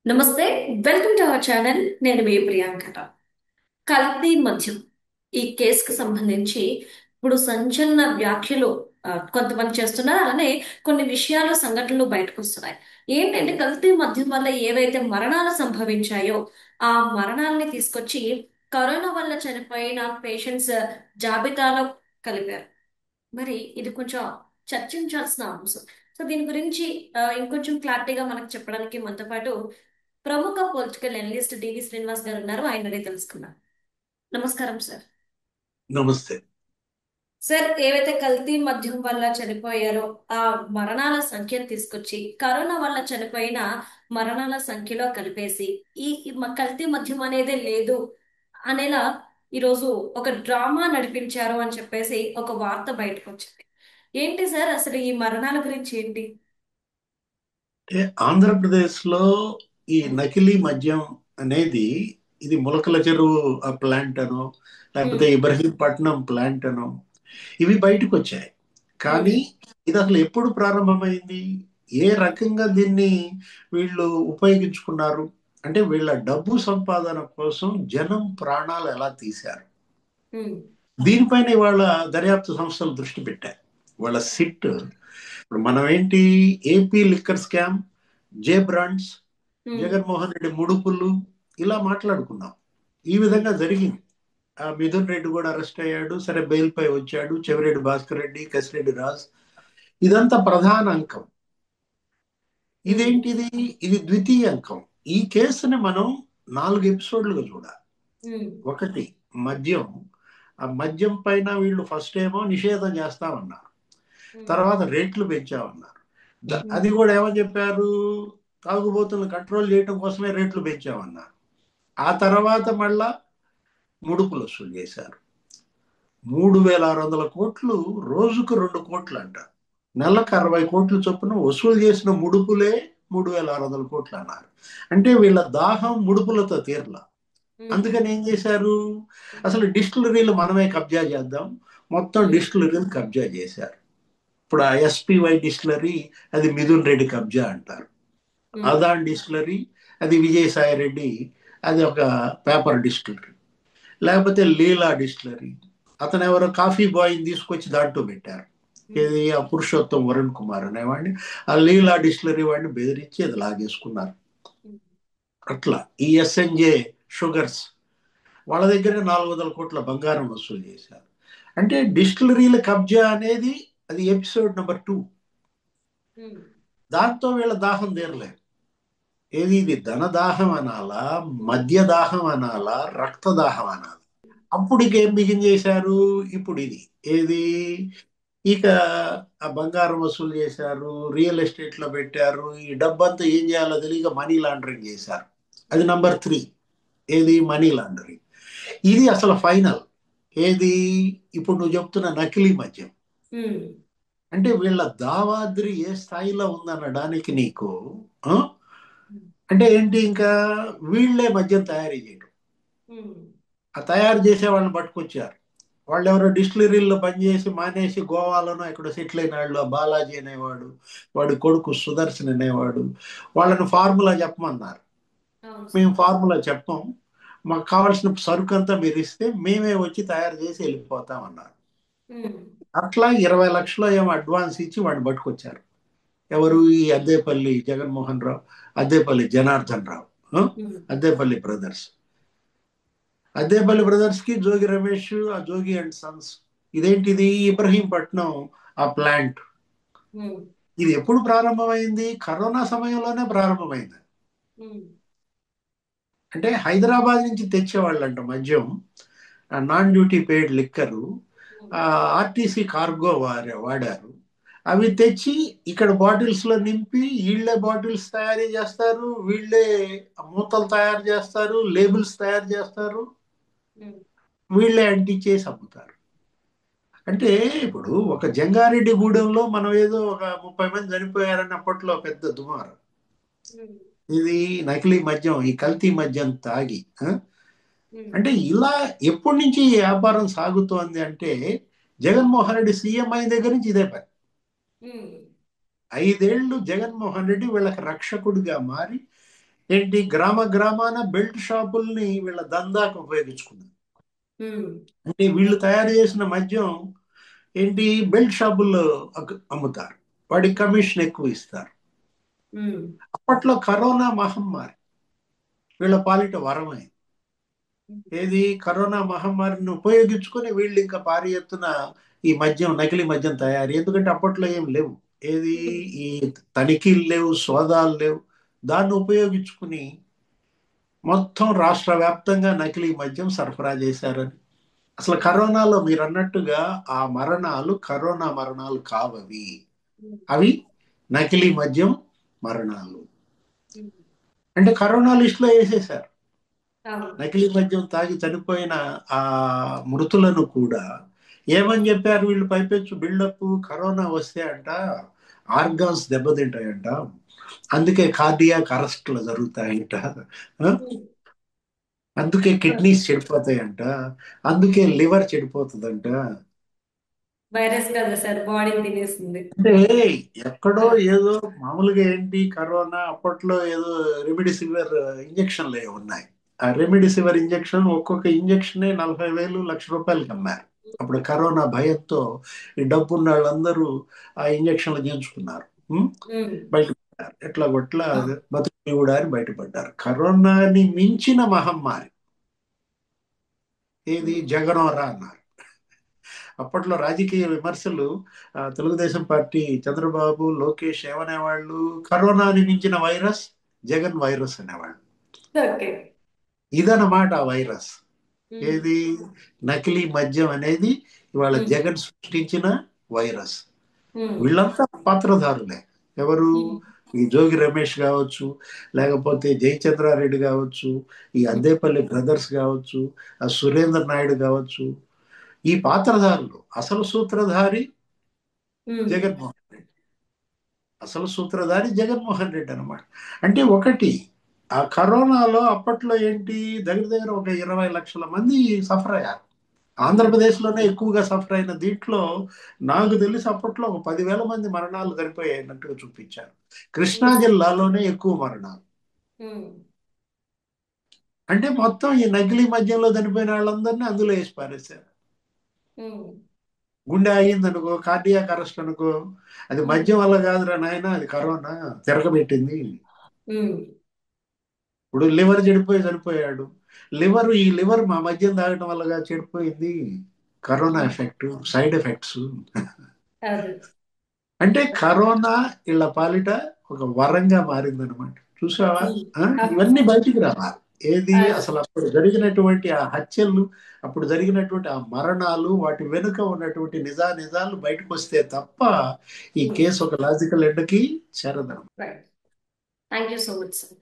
నమస్తే. Welcome to our channel. నేను మీ ప్రియాంకట. కల్తీ మద్యం ఈ కేసుకు సంబంధించి ఇప్పుడు సంచలన వ్యాఖ్యలు కొంతమంది చేస్తున్నారు. అలానే కొన్ని విషయాలు సంఘటనలు బయటకు వస్తున్నాయి. ఏంటంటే కల్తీ మద్యం వల్ల ఏవైతే మరణాలు సంభవించాయో ఆ మరణాలని తీసుకొచ్చి కరోనా వల్ల చనిపోయిన పేషెంట్స్ జాబితాలో కలిపారు. మరి ఇది కొంచెం చర్చించాల్సిన అంశం. సో దీని గురించి ఇంకొంచెం క్లారిటీగా మనకు చెప్పడానికి మనతో పాటు ప్రముఖ పొలిటికల్ అనలిస్ట్ డివి శ్రీనివాస్ గారు ఉన్నారు. ఆయన అడిగి తెలుసుకున్నాం. నమస్కారం సార్. నమస్తే. సార్, ఏవైతే కల్తీ మద్యం వల్ల చనిపోయారో ఆ మరణాల సంఖ్యను తీసుకొచ్చి కరోనా వల్ల చనిపోయిన మరణాల సంఖ్యలో కలిపేసి ఈ కల్తీ మద్యం అనేదే లేదు అనేలా ఈరోజు ఒక డ్రామా నడిపించారు అని చెప్పేసి ఒక వార్త బయటకు వచ్చింది. ఏంటి సార్ అసలు ఈ మరణాల గురించి ఏంటి? అంటే ఆంధ్రప్రదేశ్లో ఈ నకిలీ మద్యం అనేది ఇది ములకల చెరువు ప్లాంట్ అనో లేకపోతే ఉమ్, ఇబ్రహీంపట్నం ప్లాంట్ అనో ఇవి బయటకు వచ్చాయి. ఉమ్, కానీ ఇది అసలు ఎప్పుడు ప్రారంభమైంది? ఏ రకంగా దీన్ని వీళ్ళు ఉపయోగించుకున్నారు? అంటే వీళ్ళ డబ్బు సంపాదన కోసం జనం ప్రాణాలు ఎలా తీశారు? ఉమ్, దీనిపైన ఇవాళ దర్యాప్తు సంస్థలు దృష్టి పెట్టాయి. వాళ్ళ సిట్ ఇప్పుడు మనం ఏంటి, AP liquor scam, J brands, um, Jaganmohan Reddy ముడుపులు, ఇలా మాట్లాడుకున్నాం. ఈ ఉమ్, విధంగా జరిగింది. ఆ మిథున్ రెడ్డి కూడా అరెస్ట్ అయ్యాడు, సరే బెయిల్ పై వచ్చాడు. చెవిరెడ్డి భాస్కర్ రెడ్డి, కసిరెడ్డి రాజ్, ఇదంతా ప్రధాన అంకం. ఉమ్, ఇదేంటిది? ఇది ద్వితీయ అంకం. ఈ కేసుని మనం 4 ఎపిసోడ్లుగా చూడాలి. ఉమ్, ఒకటి, మద్యం. ఆ మద్యం పైన వీళ్ళు ఫస్ట్ ఏమో నిషేధం చేస్తామన్నారు, ఉమ్, తర్వాత రేట్లు పెంచామన్నారు. ఉమ్, అది కూడా ఏమని చెప్పారు? తాగుబోతులను కంట్రోల్ చేయడం కోసమే రేట్లు పెంచామన్నారు. ఆ తర్వాత మళ్ళా ముడుపులు వసూలు చేశారు. 3600 కోట్లు, రోజుకు 2 కోట్లు అంట. నెలకు 60 కోట్లు చొప్పున వసూలు చేసిన ముడుపులే 3600 కోట్లు అన్నారు. అంటే వీళ్ళ దాహం ముడుపులతో తీరల. ఉమ్, అందుకని ఏం చేశారు? అసలు డిస్టిలరీలు మనమే కబ్జా చేద్దాం, మొత్తం ఉమ్, డిస్టిలరీలు కబ్జా చేశారు. ఇప్పుడు ఆ ఎస్పీవై డిస్టిలరీ అది మిథున్ రెడ్డి కబ్జా అంటారు. ఉమ్, అదాన్ డిస్టిలరీ అది విజయసాయి రెడ్డి, అది ఒక పేపర్ డిస్టిలరీ. లేకపోతే లీలా డిస్టిలరీ, అతను ఎవరో కాఫీ బాయ్ని తీసుకొచ్చి దాంట్లో పెట్టారు. ఉమ్, ఇది ఆ పురుషోత్తం వరుణ్ కుమార్ అనేవాడిని, ఆ లీలా డిస్టిలరీ వాడిని బెదిరించి అది లాగేసుకున్నారు. ఉమ్, అట్లా ఈ ఎస్ఎన్జే షుగర్స్ వాళ్ళ దగ్గర 400 కోట్ల బంగారం వసూలు చేశారు. అంటే డిస్టిలరీల కబ్జా అనేది అది ఎపిసోడ్ నెంబర్ 2. ఉమ్, దాంతో వీళ్ళ దాహం తీరలేదు. ఏది ఇది? ధనదాహం అనాలా, మద్య దాహం అనాలా, రక్తదాహం అనాలా? అప్పుడు ఇంకేం బిగిన్ చేశారు? ఇప్పుడు ఇది ఏది? ఇక ఆ బంగారం వసూలు చేశారు, రియల్ ఎస్టేట్ లో పెట్టారు. ఈ డబ్బంతా ఏం చేయాలో తెలియక మనీ లాండరింగ్ చేశారు. అది నంబర్ 3. ఏది? Money laundering. ఇది అసలు ఫైనల్. ఏది? ఇప్పుడు నువ్వు చెప్తున్న నకిలీ మద్యం. ఉమ్, అంటే వీళ్ళ దావాద్రి ఏ స్థాయిలో ఉందనడానికి నీకు ఆ? అంటే ఏంటి, ఇంకా వీళ్ళే మద్యం తయారీ చేయడం. ఉమ్, ఆ తయారు చేసే వాళ్ళని పట్టుకొచ్చారు. వాళ్ళు ఎవరో డిస్టిలరీల్లో పనిచేసి మానేసి గోవాలోనో ఇక్కడ సెటిల్ అయిన వాళ్ళు, ఆ బాలాజీ అనేవాడు, వాడి కొడుకు సుదర్శన్ అనేవాడు. వాళ్ళని ఫార్ములా చెప్పమన్నారు. అవును మేము సార్. ఫార్ములా చెప్పం, మాకు కావాల్సిన సరుకు అంతా మీరు ఇస్తే మేమే వచ్చి తయారు చేసి వెళ్ళిపోతాం అన్నారు. ఉమ్, అట్లా 20 లక్షలు ఏమో అడ్వాన్స్ ఇచ్చి వాడిని పట్టుకొచ్చారు. ఎవరు? ఉమ్, ఈ అద్దేపల్లి జగన్మోహన్ రావు, అద్దేపల్లి జనార్దన్ రావు, ఆ? ఉమ్, అద్దేపల్లి బ్రదర్స్. అద్దేపల్లి బ్రదర్స్ కి జోగి రమేష్, ఆ జోగి అండ్ సన్స్. ఇదేంటిది? ఇబ్రహీంపట్నం ఆ ప్లాంట్. ఉమ్, ఇది ఎప్పుడు ప్రారంభమైంది? కరోనా సమయంలోనే ప్రారంభమైంది. ఉమ్, అంటే హైదరాబాద్ నుంచి తెచ్చేవాళ్ళంట మద్యం, నాన్ డ్యూటీ పెయిడ్ లిక్కరు, ఉమ్, ఆర్టీసీ కార్గో వాడారు. అవి తెచ్చి ఇక్కడ బాటిల్స్ లో నింపి వీళ్ళే బాటిల్స్ తయారీ చేస్తారు, వీళ్ళే మూతలు తయారు చేస్తారు, లేబుల్స్ తయారు చేస్తారు, ఉమ్, వీళ్ళే అంటించేసి అమ్ముతారు. అంటే ఇప్పుడు ఒక జంగారెడ్డి గూడెంలో మనం ఏదో ఒక 30 మంది చనిపోయారని అప్పట్లో పెద్ద దుమారం. ఉమ్, ఇది నకిలీ మద్యం, ఈ కల్తీ మద్యం తాగి ఉమ్, అంటే ఇలా ఎప్పటి నుంచి ఈ వ్యాపారం సాగుతోంది అంటే జగన్మోహన్ రెడ్డి సీఎం అయిన దగ్గర నుంచి ఇదే పని. ఉమ్, 5 ఏళ్ళు జగన్మోహన్ రెడ్డి వీళ్ళకి రక్షకుడిగా మారి ఏంటి గ్రామ గ్రామాన బెల్ట్ షాపుల్ని వీళ్ళ దందాకు ఉపయోగించుకున్నారు. ఉమ్, అంటే వీళ్ళు తయారు చేసిన మద్యం ఏంటి బెల్ట్ షాపుల్లో అమ్ముతారు. వాడికి కమిషన్ ఎక్కువ ఇస్తారు. ఉమ్, అప్పట్లో కరోనా మహమ్మారి వీళ్ళ పాలిట వరమైంది. ఏది కరోనా మహమ్మారిని ఉపయోగించుకొని వీళ్ళు ఇంకా భారీ ఎత్తున ఈ మద్యం, నకిలీ మద్యం తయారు. ఎందుకంటే అప్పట్లో ఏం లేవు. ఏది ఈ తనిఖీలు లేవు, సోదాలు లేవు. దాన్ని ఉపయోగించుకుని మొత్తం రాష్ట్ర వ్యాప్తంగా నకిలీ మద్యం సరఫరా చేశారని. అసలు కరోనాలో మీరు అన్నట్టుగా ఆ మరణాలు కరోనా మరణాలు కావవి. అవి నకిలీ మద్యం మరణాలు. ఉమ్, అంటే కరోనా లిస్టులో వేసేశారు. అవును. నకిలీ మద్యం తాగి చనిపోయిన ఆ మృతులను కూడా ఏమని చెప్పారు వీళ్ళు పైపెచ్చు బిల్డప్, కరోనా వస్తే అంట ఆర్గాన్స్ దెబ్బతింటాయంట, అందుకే కార్డియాక్ అరెస్ట్లు జరుగుతాయంట, ఆ? ఉమ్, అందుకే కిడ్నీస్ చెడిపోతాయంట, అందుకే లివర్ చెడిపోతుందంట. వైరస్ కదా సార్, బాడీని తినేస్తుంది. అంటే ఎక్కడో ఏదో మామూలుగా ఏంటి కరోనా అప్పట్లో ఏదో రెమిడిసివిర్ ఇంజక్షన్లు ఏవో ఉన్నాయి. ఆ రెమిడిసివిర్ ఇంజక్షన్ ఒక్కొక్క ఇంజక్షనే 40,000 1,00,000 రూపాయలకి అమ్మారు. అప్పుడు కరోనా భయంతో ఈ డబ్బున్న వాళ్ళందరూ ఆ ఇంజక్షన్లు చేయించుకున్నారు. ఉం? ఉమ్, బయటపడ్డారు. ఎట్లా కొట్లా ఆ, బతుకు కూడా అని బయటపడ్డారు. కరోనాని మించిన మహమ్మారి ఏది ఉమ్, జగనోరా అన్నారు. అప్పట్లో రాజకీయ విమర్శలు, తెలుగుదేశం పార్టీ చంద్రబాబు, లోకేష్ ఏమనేవాళ్ళు, కరోనాని మించిన వైరస్ జగన్ వైరస్ అనేవాళ్ళు. ఓకే. ఇదన్నమాట ఆ వైరస్. ఉమ్, ఏది నకిలీ మద్యం అనేది ఇవాళ ఉమ్, జగన్ సృష్టించిన వైరస్. ఉమ్, వీళ్ళంతా పాత్రధారులే. ఎవరు? ఉమ్, ఈ జోగి రమేష్ కావచ్చు, లేకపోతే జయచంద్రారెడ్డి కావచ్చు, ఈ అద్దేపల్లి బ్రదర్స్ కావచ్చు, ఆ సురేంద్ర నాయుడు కావచ్చు. ఈ పాత్రధారులు. అసలు సూత్రధారి ఉమ్, జగన్మోహన్ రెడ్డి. అసలు సూత్రధారి జగన్మోహన్ రెడ్డి అనమాట. అంటే ఒకటి, ఆ కరోనాలో అప్పట్లో ఏంటి దగ్గర దగ్గర ఒక 20 లక్షల మంది సఫర్ అయ్యారు. ఉమ్, ఆంధ్రప్రదేశ్లోనే ఎక్కువగా సఫర్ అయిన దీంట్లో నాకు తెలిసి అప్పట్లో ఒక 10,000 మంది మరణాలు చనిపోయినట్టుగా చూపించారు. కృష్ణా ఉమ్, జిల్లాలోనే ఎక్కువ మరణాలు. ఉమ్, అంటే మొత్తం ఈ నకిలీ మద్యంలో చనిపోయిన వాళ్ళందరినీ అందులో వేసి పారేశారు. ఉమ్, గుండె అయ్యింది అనుకో, కార్డియాక్ అరెస్ట్ అనుకో, అది ఉమ్, మద్యం వల్ల కాదురా నాయన, అది కరోనా తిరగబెట్టింది. ఉమ్, ఇప్పుడు లివర్ చెడిపోయి చనిపోయాడు. ఈ లివర్ మా మద్యం తాగటం వల్లగా చెడిపోయింది. కరోనా ఉమ్, ఎఫెక్ట్, సైడ్ ఎఫెక్ట్స్. అది. అంటే కరోనా ఇళ్ళ పాలిట ఒక వరంగా మారిందనమాట. చూసావా? ఉమ్, ఆ? అవును ఇవన్నీ సార్. బయటికి రావాలి. ఏది అది. అసలు అప్పుడు జరిగినటువంటి ఆ హత్యలు, అప్పుడు జరిగినటువంటి ఆ మరణాలు, వాటి వెనుక ఉన్నటువంటి నిజాలు బయటకు వస్తే తప్ప ఈ ఉమ్, కేసు ఒక లాజికల్ ఎండ్కి చేరదనమాట. Right. Thank you so much sir.